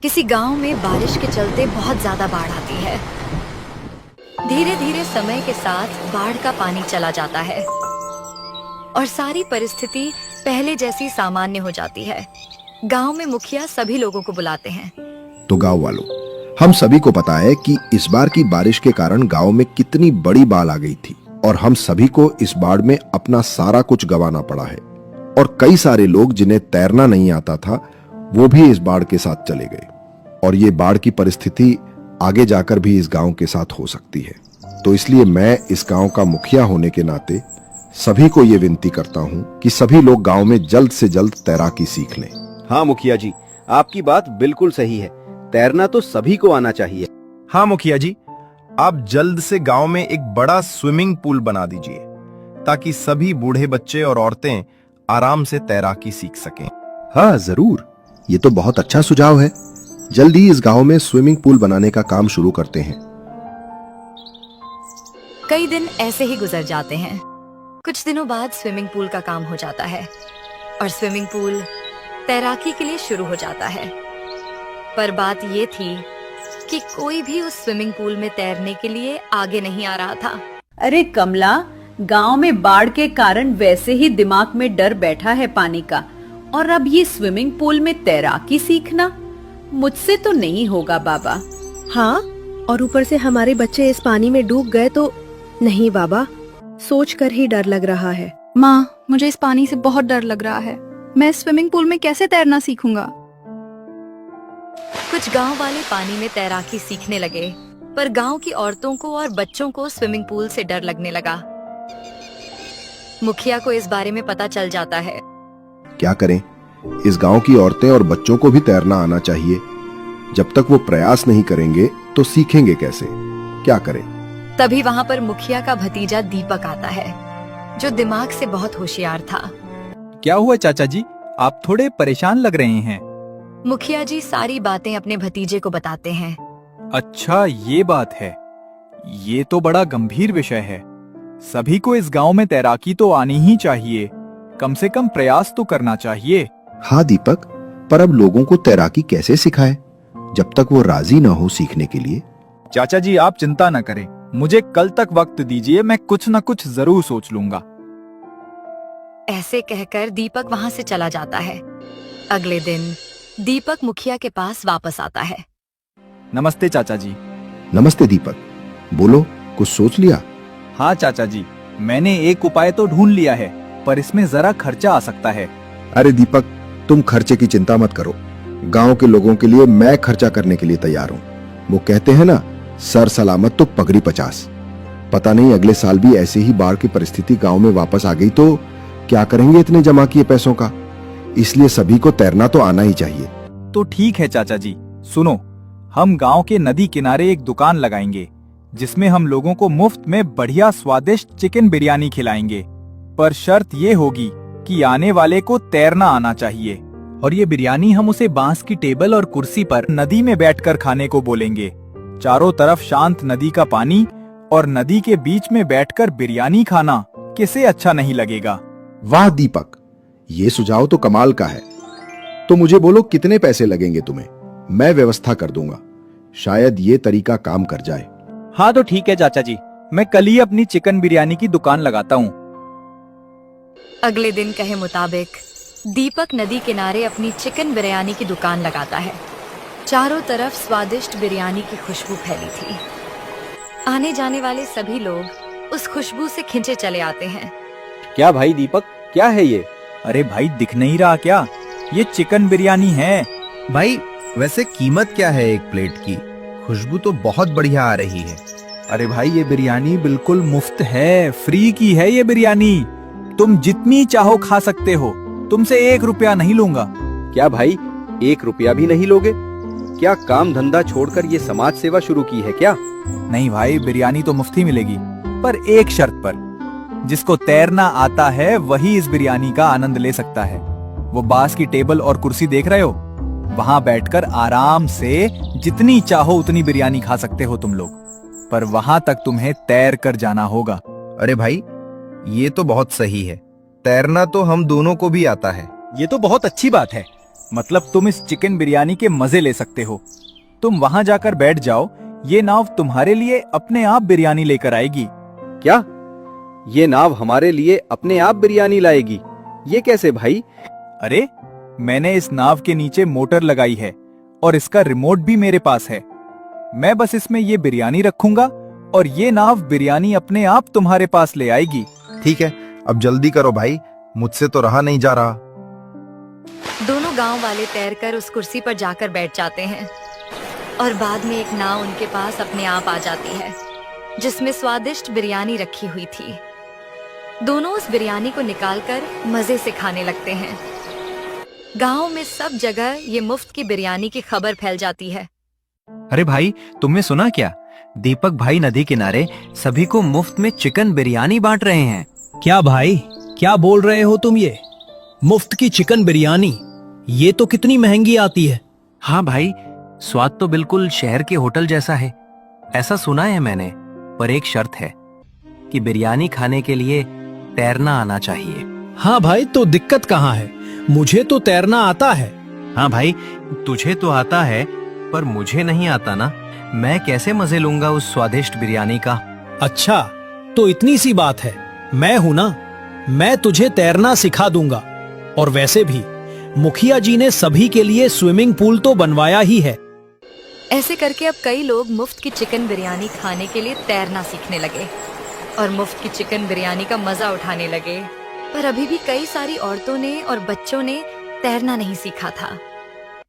किसी गांव में बारिश के चलते बहुत ज्यादा बाढ़ आती है। धीरे धीरे समय के साथ बाढ़ का पानी चला जाता है और सारी परिस्थिति पहले जैसी सामान्य हो जाती है। गांव में मुखिया सभी लोगों को बुलाते हैं। तो गांव वालों, हम सभी को पता है कि इस बार की बारिश के कारण गांव में कितनी बड़ी बाढ़ आ गई थी और हम सभी को इस बाढ़ में अपना सारा कुछ गंवाना पड़ा है और कई सारे लोग जिन्हें तैरना नहीं आता था वो भी इस बाढ़ के साथ चले गए और ये बाढ़ की परिस्थिति आगे जाकर भी इस गांव के साथ हो सकती है। तो इसलिए मैं इस गांव का मुखिया होने के नाते सभी को ये विनती करता हूं कि सभी लोग गांव में जल्द से जल्द तैराकी सीख लें। हाँ मुखिया जी, आपकी बात बिल्कुल सही है। तैरना तो सभी को आना चाहिए। हाँ मुखिया जी, आप जल्द से गांव में एक बड़ा स्विमिंग पूल बना दीजिए ताकि सभी बूढ़े बच्चे और औरतें आराम से तैराकी सीख सकें। हाँ जरूर, ये तो बहुत अच्छा सुझाव है। जल्दी इस गांव में स्विमिंग पूल बनाने का काम शुरू करते हैं। कई दिन ऐसे ही गुजर जाते हैं। कुछ दिनों बाद स्विमिंग पूल का काम हो जाता है और स्विमिंग पूल तैराकी के लिए शुरू हो जाता है। पर बात ये थी कि कोई भी उस स्विमिंग पूल में तैरने के लिए आगे नहीं आ रहा था। अरे कमला, गांव में बाढ़ के कारण वैसे ही दिमाग में डर बैठा है पानी का, और अब ये स्विमिंग पूल में तैराकी सीखना मुझसे तो नहीं होगा बाबा। हाँ, और ऊपर से हमारे बच्चे इस पानी में डूब गए तो नहीं बाबा, सोचकर ही डर लग रहा है। माँ, मुझे इस पानी से बहुत डर लग रहा है। मैं स्विमिंग पूल में कैसे तैरना सीखूंगा? कुछ गांव वाले पानी में तैराकी सीखने लगे, पर गांव की औरतों को और बच्चों को स्विमिंग पूल से डर लगने लगा। मुखिया को इस बारे में पता चल जाता है। क्या करें? इस गांव की औरतें और बच्चों को भी तैरना आना चाहिए। जब तक वो प्रयास नहीं करेंगे तो सीखेंगे कैसे? क्या करें? तभी वहाँ पर मुखिया का भतीजा दीपक आता है, जो दिमाग से बहुत होशियार था। क्या हुआ चाचा जी, आप थोड़े परेशान लग रहे हैं। मुखिया जी सारी बातें अपने भतीजे को बताते हैं। अच्छा, ये बात है। ये तो बड़ा गंभीर विषय है। सभी को इस गांव में तैराकी तो आनी ही चाहिए। कम से कम प्रयास तो करना चाहिए। हाँ दीपक, पर अब लोगों को तैराकी कैसे सिखाए जब तक वो राजी न हो सीखने के लिए? चाचा जी, आप चिंता न करें, मुझे कल तक वक्त दीजिए, मैं कुछ न कुछ जरूर सोच लूंगा। ऐसे कहकर दीपक वहाँ से चला जाता है। अगले दिन दीपक मुखिया के पास वापस आता है। नमस्ते चाचा जी। नमस्ते दीपक, बोलो, कुछ सोच लिया? हाँ चाचा जी, मैंने एक उपाय तो ढूंढ लिया है, पर इसमें जरा खर्चा आ सकता है। अरे दीपक, तुम खर्चे की चिंता मत करो। गांव के लोगों के लिए मैं खर्चा करने के लिए तैयार हूँ। वो कहते हैं ना, सर सलामत तो पगड़ी 50। पता नहीं अगले साल भी ऐसे ही बाढ़ की परिस्थिति गांव में वापस आ गई तो क्या करेंगे इतने जमा किए पैसों का? इसलिए सभी को तैरना तो आना ही चाहिए। तो ठीक है चाचा जी, सुनो, हम गांव के नदी किनारे एक दुकान लगाएंगे जिसमें हम लोगों को मुफ्त में बढ़िया स्वादिष्ट चिकन बिरयानी खिलाएंगे। पर शर्त ये होगी कि आने वाले को तैरना आना चाहिए, और ये बिरयानी हम उसे बांस की टेबल और कुर्सी पर नदी में बैठकर खाने को बोलेंगे। चारों तरफ शांत नदी का पानी और नदी के बीच में बैठकर बिरयानी खाना किसे अच्छा नहीं लगेगा? वाह दीपक, ये सुझाव तो कमाल का है। तो मुझे बोलो, कितने पैसे लगेंगे तुम्हें? मैं व्यवस्था कर दूंगा। शायद ये तरीका काम कर जाए। हाँ तो ठीक है चाचा जी, मैं कल ही अपनी चिकन बिरयानी की दुकान लगाता हूँ। अगले दिन कहे मुताबिक दीपक नदी किनारे अपनी चिकन बिरयानी की दुकान लगाता है। चारों तरफ स्वादिष्ट बिरयानी की खुशबू फैली थी। आने जाने वाले सभी लोग उस खुशबू से खिंचे चले आते हैं। क्या भाई दीपक, क्या है ये? अरे भाई, दिख नहीं रहा क्या? ये चिकन बिरयानी है। भाई, वैसे कीमत क्या है एक प्लेट की? खुशबू तो बहुत बढ़िया आ रही है। अरे भाई, ये बिरयानी बिल्कुल मुफ्त है, फ्री की है ये बिरयानी। तुम जितनी चाहो खा सकते हो, तुमसे 1 रुपया नहीं लूंगा। क्या भाई, 1 रुपया भी नहीं लोगे? क्या काम धंधा छोड़कर ये समाज सेवा शुरू की है क्या? नहीं भाई, बिरयानी तो मुफ्त ही मिलेगी, पर एक शर्त पर। जिसको तैरना आता है वही इस बिरयानी का आनंद ले सकता है। वो बांस की टेबल और कुर्सी देख रहे हो? वहां बैठकर आराम से जितनी चाहो उतनी बिरयानी खा सकते हो तुम लोग, पर वहां तक तुम्हें तैर कर जाना होगा। अरे भाई, ये तो बहुत सही है। तैरना तो हम दोनों को भी आता है। ये तो बहुत अच्छी बात है। मतलब तुम इस चिकन बिरयानी के मजे ले सकते हो। तुम वहां जाकर बैठ जाओ, ये नाव तुम्हारे लिए अपने आप बिरयानी लेकर आएगी। क्या? ये नाव हमारे लिए अपने आप बिरयानी लाएगी? ये कैसे भाई? अरे, मैंने इस नाव के नीचे मोटर लगाई है और इसका रिमोट भी मेरे पास है। मैं बस इसमें ये बिरयानी रखूंगा और ये नाव बिरयानी अपने आप तुम्हारे पास ले आएगी। ठीक है, अब जल्दी करो भाई, मुझसे तो रहा नहीं जा रहा। दोनों गांव वाले तैरकर उस कुर्सी पर जाकर बैठ जाते हैं और बाद में एक नाव उनके पास अपने आप आ जाती है जिसमें स्वादिष्ट बिरयानी रखी हुई थी। दोनों उस बिरयानी को निकालकर मजे से खाने लगते हैं। गांव में सब जगह ये मुफ्त की बिरयानी की खबर फैल जाती है। अरे भाई, तुमने सुना क्या? दीपक भाई नदी किनारे सभी को मुफ्त में चिकन बिरयानी बांट रहे हैं। क्या भाई, क्या बोल रहे हो तुम? ये मुफ्त की चिकन बिरयानी, ये तो कितनी महंगी आती है। हाँ भाई, स्वाद तो बिल्कुल शहर के होटल जैसा है, ऐसा सुना है मैंने। पर एक शर्त है कि बिरयानी खाने के लिए तैरना आना चाहिए। हाँ भाई, तो दिक्कत कहाँ है? मुझे तो तैरना आता है। हाँ भाई, तुझे तो आता है पर मुझे नहीं आता ना। मैं कैसे मजे लूंगा उस स्वादिष्ट बिरयानी का? अच्छा, तो इतनी सी बात है, मैं हूं ना, मैं तुझे तैरना सिखा दूंगा। और वैसे भी मुखिया जी ने सभी के लिए स्विमिंग पूल तो बनवाया ही है। ऐसे करके अब कई लोग मुफ्त की चिकन बिरयानी खाने के लिए तैरना सीखने लगे और मुफ्त की चिकन बिरयानी का मजा उठाने लगे। पर अभी भी कई सारी औरतों ने और बच्चों ने तैरना नहीं सीखा था।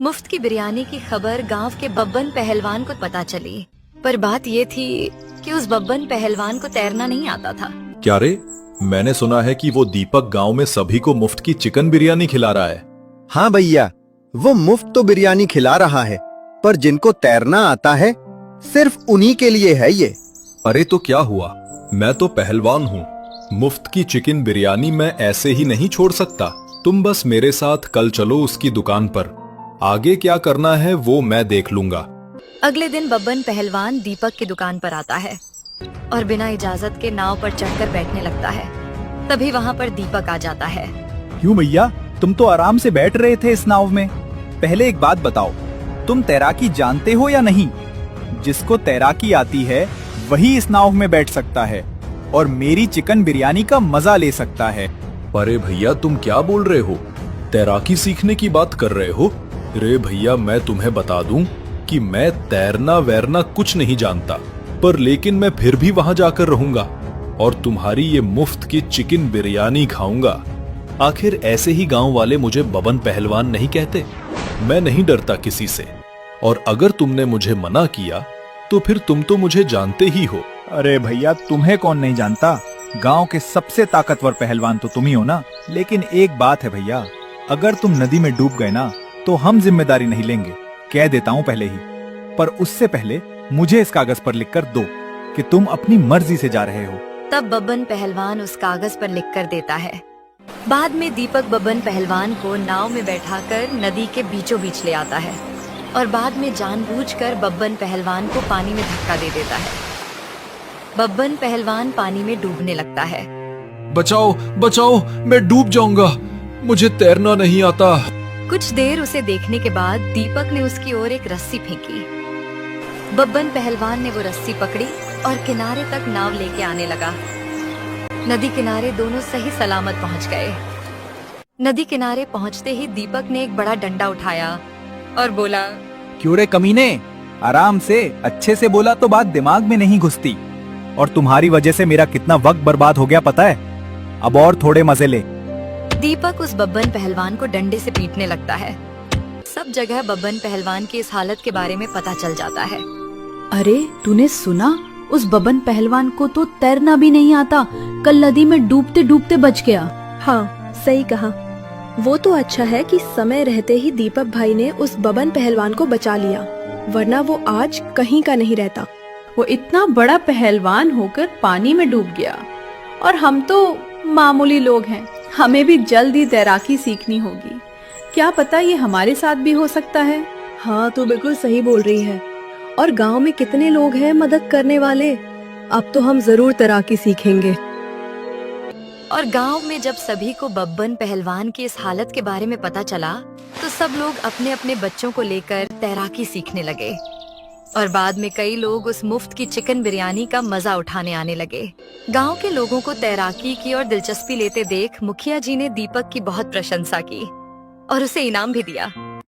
मुफ्त की बिरयानी की खबर गांव के बब्बन पहलवान को पता चली, पर बात ये थी कि उस बब्बन पहलवान को तैरना नहीं आता था। क्या रे, मैंने सुना है कि वो दीपक गांव में सभी को मुफ्त की चिकन बिरयानी खिला रहा है। हाँ भैया, वो मुफ्त तो बिरयानी खिला रहा है, पर जिनको तैरना आता है सिर्फ उन्हीं के लिए है ये। अरे तो क्या हुआ, मैं तो पहलवान हूँ। मुफ्त की चिकन बिरयानी मैं ऐसे ही नहीं छोड़ सकता। तुम बस मेरे साथ कल चलो उसकी दुकान पर। आगे क्या करना है वो मैं देख लूंगा। अगले दिन बब्बन पहलवान दीपक की दुकान पर आता है और बिना इजाजत के नाव पर चढ़कर बैठने लगता है। तभी वहाँ पर दीपक आ जाता है। क्यों भैया, तुम तो आराम से बैठ रहे थे इस नाव में। पहले एक बात बताओ, तुम तैराकी जानते हो या नहीं? जिसको तैराकी आती है वही इस नाव में बैठ सकता है और मेरी चिकन बिरयानी का मजा ले सकता है। अरे भैया, तुम क्या बोल रहे हो? तैराकी सीखने की बात कर रहे हो? रे भैया, मैं तुम्हें बता दूं कि मैं तैरना वैरना कुछ नहीं जानता, पर लेकिन मैं फिर भी वहां जाकर रहूंगा और तुम्हारी ये मुफ्त की चिकन बिरयानी खाऊंगा। आखिर ऐसे ही गांव वाले मुझे बबन पहलवान नहीं कहते। मैं नहीं डरता किसी से, और अगर तुमने मुझे मना किया तो फिर तुम तो मुझे जानते ही हो। अरे भैया, तुम्हें कौन नहीं जानता? गांव के सबसे ताकतवर पहलवान तो तुम ही हो ना। लेकिन एक बात है भैया, अगर तुम नदी में डूब गए ना तो हम जिम्मेदारी नहीं लेंगे, कह देता हूँ पहले ही। पर उससे पहले मुझे इस कागज पर लिखकर दो कि तुम अपनी मर्जी से जा रहे हो। तब बब्बन पहलवान उस कागज पर लिखकर देता है। बाद में दीपक बब्बन पहलवान को नाव में बैठाकर नदी के बीचों बीच ले आता है और बाद में जानबूझकर बब्बन पहलवान को पानी में धक्का दे देता है। बब्बन पहलवान पानी में डूबने लगता है। बचाओ बचाओ, मैं डूब जाऊंगा, मुझे तैरना नहीं आता। कुछ देर उसे देखने के बाद दीपक ने उसकी ओर एक रस्सी फेंकी। बब्बन पहलवान ने वो रस्सी पकड़ी और किनारे तक नाव लेके आने लगा। नदी किनारे दोनों सही सलामत पहुंच गए। नदी किनारे पहुंचते ही दीपक ने एक बड़ा डंडा उठाया और बोला, क्यों रे कमीने, आराम से अच्छे से बोला तो बात दिमाग में नहीं घुसती। और तुम्हारी वजह से मेरा कितना वक्त बर्बाद हो गया पता है। अब और थोड़े मजे ले। दीपक उस बब्बन पहलवान को डंडे से पीटने लगता है। सब जगह बब्बन पहलवान की इस हालत के बारे में पता चल जाता है। अरे, तूने सुना? उस बब्बन पहलवान को तो तैरना भी नहीं आता, कल नदी में डूबते डूबते बच गया। हाँ, सही कहा। वो तो अच्छा है कि समय रहते ही दीपक भाई ने उस बब्बन पहलवान को बचा लिया, वरना वो आज कहीं का नहीं रहता। वो इतना बड़ा पहलवान होकर पानी में डूब गया और हम तो मामूली लोग हैं, हमें भी जल्द ही तैराकी सीखनी होगी। क्या पता ये हमारे साथ भी हो सकता है। हाँ, तू बिल्कुल सही बोल रही है। और गांव में कितने लोग हैं मदद करने वाले। अब तो हम जरूर तैराकी सीखेंगे। और गांव में जब सभी को बब्बन पहलवान की इस हालत के बारे में पता चला तो सब लोग अपने अपने बच्चों को लेकर तैराकी सीखने लगे और बाद में कई लोग उस मुफ्त की चिकन बिरयानी का मजा उठाने आने लगे। गांव के लोगों को तैराकी की और दिलचस्पी लेते देख मुखिया जी ने दीपक की बहुत प्रशंसा की और उसे इनाम भी दिया।